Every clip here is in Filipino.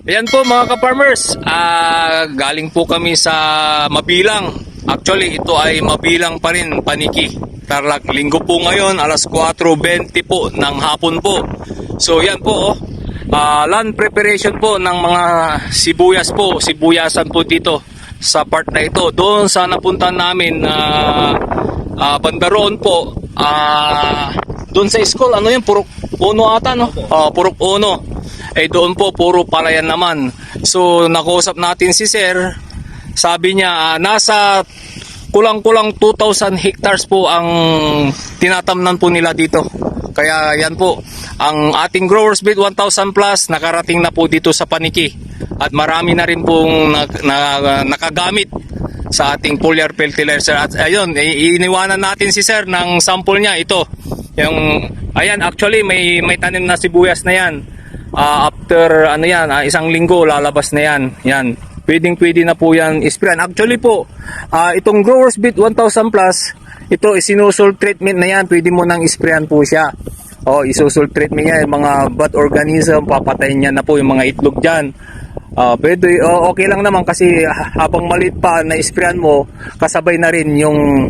Ayan po mga ka-farmers, galing po kami sa Mabilang. Actually, ito ay Mabilang pa rin, Paniki. Tarlac, linggo po ngayon, alas 4:20 po ng hapon po. So yan po, land preparation po ng mga sibuyas po, sibuyasan po dito sa part na ito. Doon sa napunta namin na bandaroon po, doon sa school, ano yun, Purok Uno ata, no? Purok Uno. Doon po, puro palayan naman. So, nakausap natin si Sir. Sabi niya, nasa kulang-kulang 2,000 hectares po ang tinatamnan po nila dito. Kaya yan po, ang ating Growers Beat 1,000 plus nakarating na po dito sa Paniki. At marami na rin pong nakagamit sa ating foliar fertilizer. At ayun, iniwanan natin si Sir ng sample niya. Ito, yung, ayan, actually may tanim na sibuyas na yan. After isang linggo lalabas na yan. Yan. Pwede na po yan isprayan. Actually po, itong Growers Beat 1,000 plus, ito isinusol treatment na yan. Pwede mo nang isprayan po siya. Isusol treatment niya, yung mga bad organism, papatayin niya na po yung mga itlog dyan. Pwede, okay lang naman kasi habang maliit pa na isprayan mo, kasabay na rin yung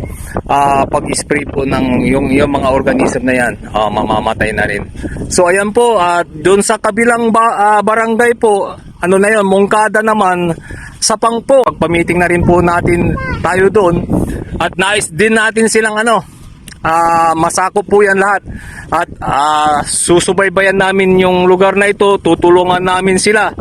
pag-spray po ng yung mga organism na yan, mamamatay na rin. So ayan po, doon sa kabilang barangay po, ano na yun, Mongkada naman, Sapang po. Pagpamiting na rin po natin tayo doon at nais din natin silang masakop po yan lahat at susubaybayan namin yung lugar na ito, tutulungan namin sila